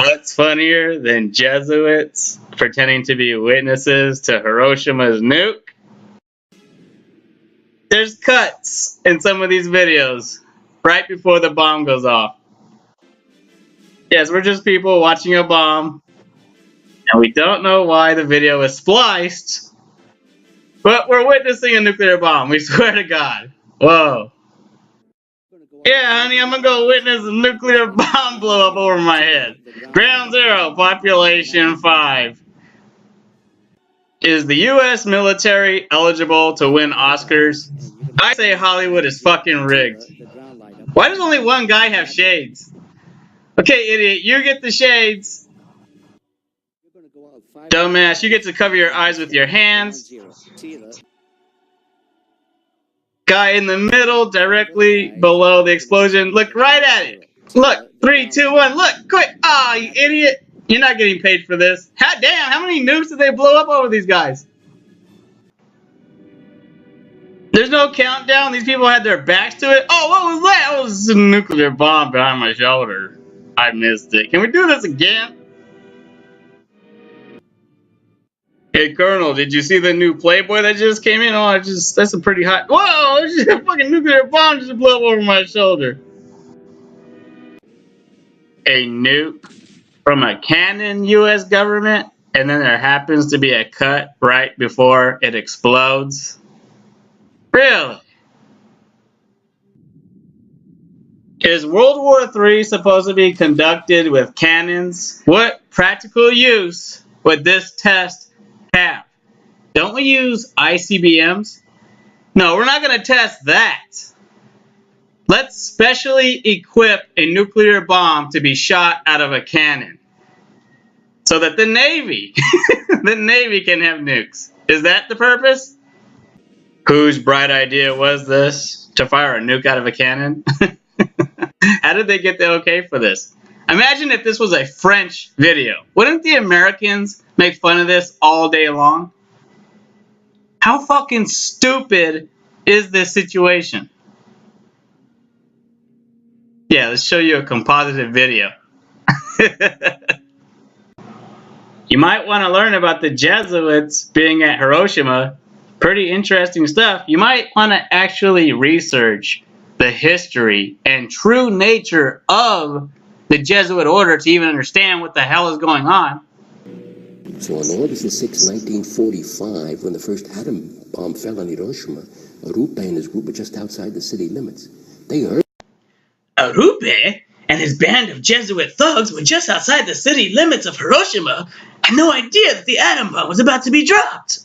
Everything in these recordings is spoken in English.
What's funnier than Jesuits pretending to be witnesses to Hiroshima's nuke? There's cuts in some of these videos right before the bomb goes off. Yes, we're just people watching a bomb, and we don't know why the video is spliced, but we're witnessing a nuclear bomb. We swear to God. Whoa. Yeah, honey, I'm gonna go witness a nuclear bomb blow up over my head. Ground zero, population 5. Is the U.S. military eligible to win Oscars? I say Hollywood is fucking rigged. Why does only one guy have shades? Okay, idiot, you get the shades. Dumbass, you get to cover your eyes with your hands. Guy in the middle, directly below the explosion. Look right at it. Look, 3, 2, 1. Look, quick. Ah, you idiot. You're not getting paid for this. Damn, how many nukes did they blow up over these guys? There's no countdown. These people had their backs to it. Oh, what was that? It was a nuclear bomb behind my shoulder. I missed it. Can we do this again? Hey, Colonel, did you see the new Playboy that just came in? Oh, that's a pretty hot. Whoa, there's just a fucking nuclear bomb just blew up over my shoulder. A nuke from a cannon, U.S. government, and then there happens to be a cut right before it explodes. Really? Is World War III supposed to be conducted with cannons? What practical use would this test have? Don't we use ICBMs? No, we're not going to test that. Let's specially equip a nuclear bomb to be shot out of a cannon so that the Navy, the Navy can have nukes. Is that the purpose? Whose bright idea was this? To fire a nuke out of a cannon? How did they get the okay for this? Imagine if this was a French video. Wouldn't the Americans make fun of this all day long? How fucking stupid is this situation? Yeah, let's show you a composited video. You might want to learn about the Jesuits being at Hiroshima. Pretty interesting stuff. You might want to actually research the history and true nature of the Jesuit order to even understand what the hell is going on. So on August the 6th, 1945, when the first atom bomb fell on Hiroshima, Arupe and his group were just outside the city limits. They heard Arupe and his band of Jesuit thugs were just outside the city limits of Hiroshima and no idea that the atom bomb was about to be dropped.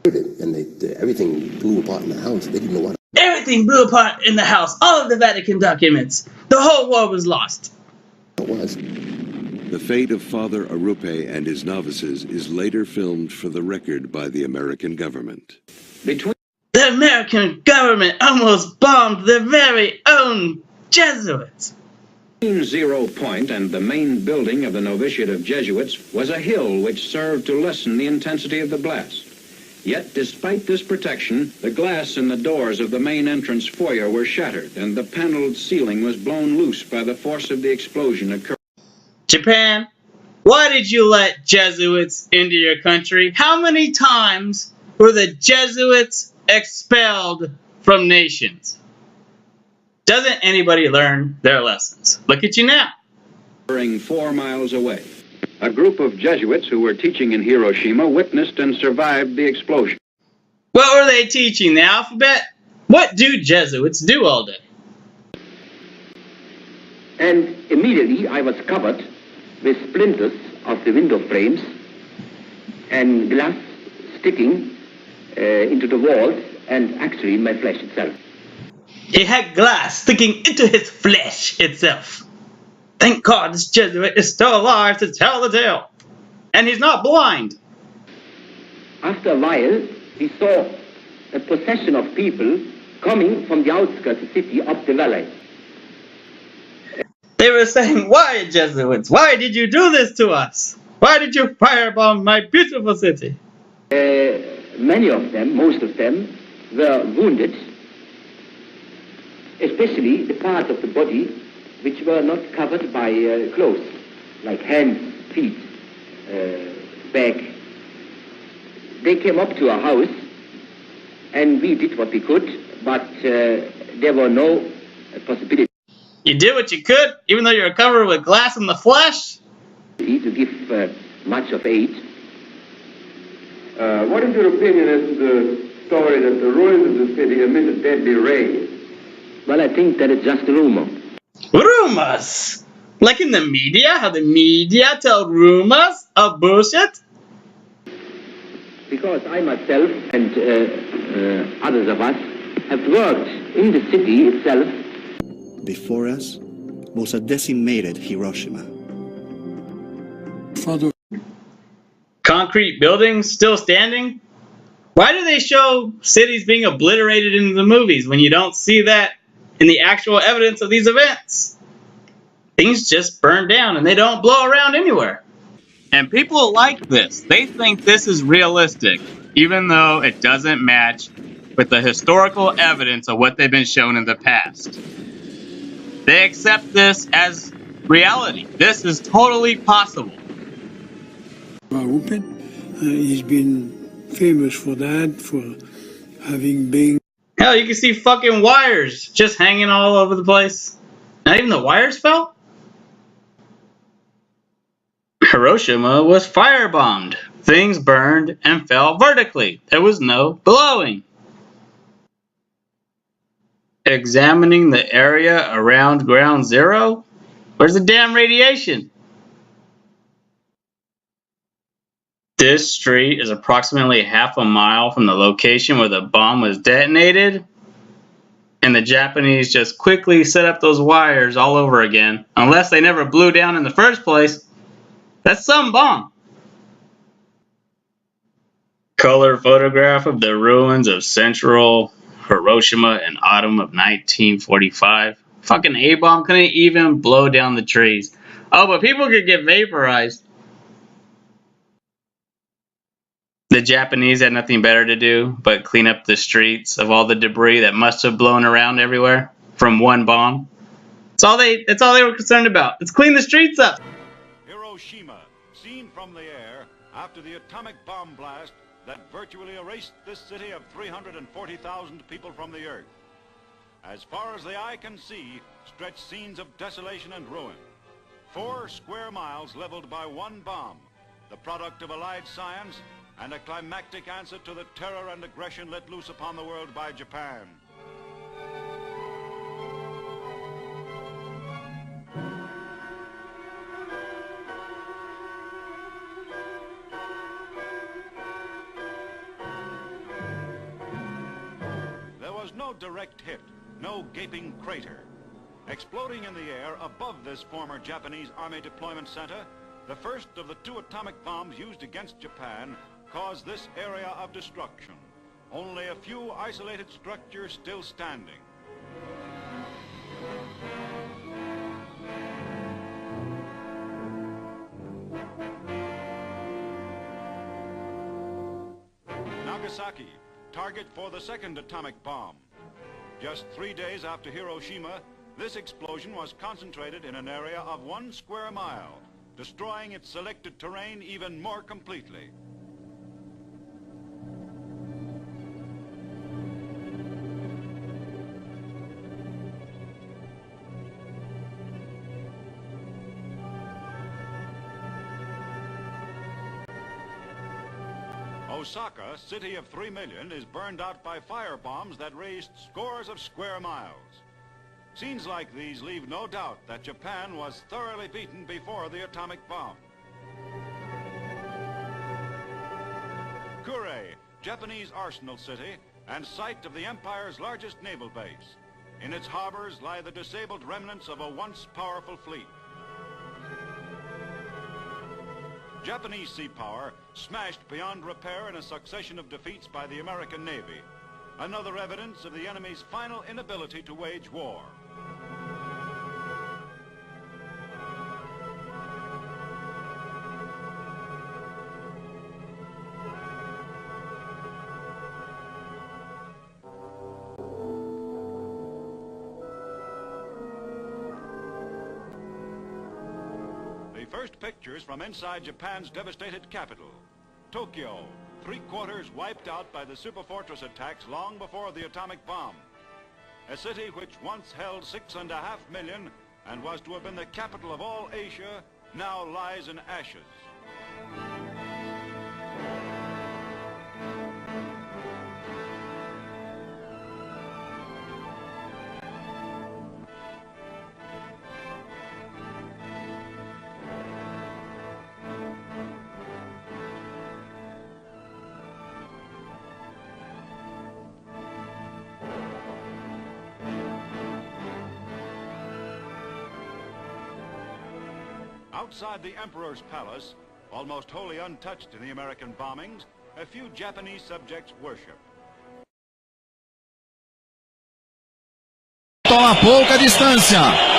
And everything blew apart in the house. They didn't know what. Everything blew apart in the house. All of the Vatican documents. The whole war was lost. It was. The fate of Father Arupe and his novices is later filmed for the record by the American government. The American government almost bombed their very own Jesuits. The 0 point and the main building of the novitiate of Jesuits was a hill which served to lessen the intensity of the blast. Yet, despite this protection, the glass in the doors of the main entrance foyer were shattered, and the paneled ceiling was blown loose by the force of the explosion occurring. Japan, why did you let Jesuits into your country? How many times were the Jesuits expelled from nations? Doesn't anybody learn their lessons? Look at you now. 4 miles away. A group of Jesuits who were teaching in Hiroshima witnessed and survived the explosion. What were they teaching? The alphabet? What do Jesuits do all day? And immediately I was covered with splinters of the window frames and glass sticking into the walls and actually in my flesh itself. He had glass sticking into his flesh itself. Thank God this Jesuit is still alive to tell the tale. And he's not blind. After a while, we saw a procession of people coming from the outskirts of the city up the valley. They were saying, why, Jesuits? Why did you do this to us? Why did you firebomb my beautiful city? Many of them, most of them, were wounded, especially the parts of the body which were not covered by clothes, like hands feet back. They came up to our house, and we did what we could, but there were no possibilities You did what you could, even though you're covered with glass in the flesh? to give much of aid. What is your opinion as to the story that the ruins of the city emitted deadly rays? Well, I think that it's just a rumor. Rumors? Like in the media? How the media tell rumors of bullshit? Because I myself and others of us have worked in the city itself. Before us was a decimated Hiroshima. Father. Concrete buildings still standing? Why do they show cities being obliterated in the movies when you don't see that in the actual evidence of these events? Things just burn down and they don't blow around anywhere. And people like this. They think this is realistic, even though it doesn't match with the historical evidence of what they've been shown in the past. They accept this as reality. This is totally possible. He's been famous for that, for having been... Hell, you can see fucking wires just hanging all over the place. Not even the wires fell? Hiroshima was firebombed. Things burned and fell vertically. There was no blowing. Examining the area around ground zero? Where's the damn radiation? This street is approximately half a mile from the location where the bomb was detonated. And the Japanese just quickly set up those wires all over again. Unless they never blew down in the first place. That's some bomb. Color photograph of the ruins of central Hiroshima in autumn of 1945. Fucking A-bomb couldn't even blow down the trees. Oh, but people could get vaporized. The Japanese had nothing better to do but clean up the streets of all the debris that must have blown around everywhere from one bomb. That's all they were concerned about. Let's clean the streets up. Hiroshima, seen from the air after the atomic bomb blast that virtually erased this city of 340,000 people from the earth. As far as the eye can see, stretch scenes of desolation and ruin. 4 square miles leveled by one bomb, the product of allied science and a climactic answer to the terror and aggression let loose upon the world by Japan. There was no direct hit, no gaping crater. Exploding in the air above this former Japanese Army deployment center, the first of the 2 atomic bombs used against Japan caused this area of destruction. Only a few isolated structures still standing. Nagasaki, target for the second atomic bomb. Just 3 days after Hiroshima, this explosion was concentrated in an area of 1 square mile, destroying its selected terrain even more completely. Osaka, city of 3 million, is burned out by fire bombs that razed scores of square miles. Scenes like these leave no doubt that Japan was thoroughly beaten before the atomic bomb. Kure, Japanese arsenal city and site of the empire's largest naval base. In its harbors lie the disabled remnants of a once powerful fleet. Japanese sea power smashed beyond repair in a succession of defeats by the American Navy. Another evidence of the enemy's final inability to wage war. first pictures from inside Japan's devastated capital. Tokyo, 3/4 wiped out by the superfortress attacks long before the atomic bomb. A city which once held 6.5 million and was to have been the capital of all Asia, now lies in ashes. Outside the Emperor's palace, almost wholly untouched in the American bombings, a few Japanese subjects worship. A pouca distância.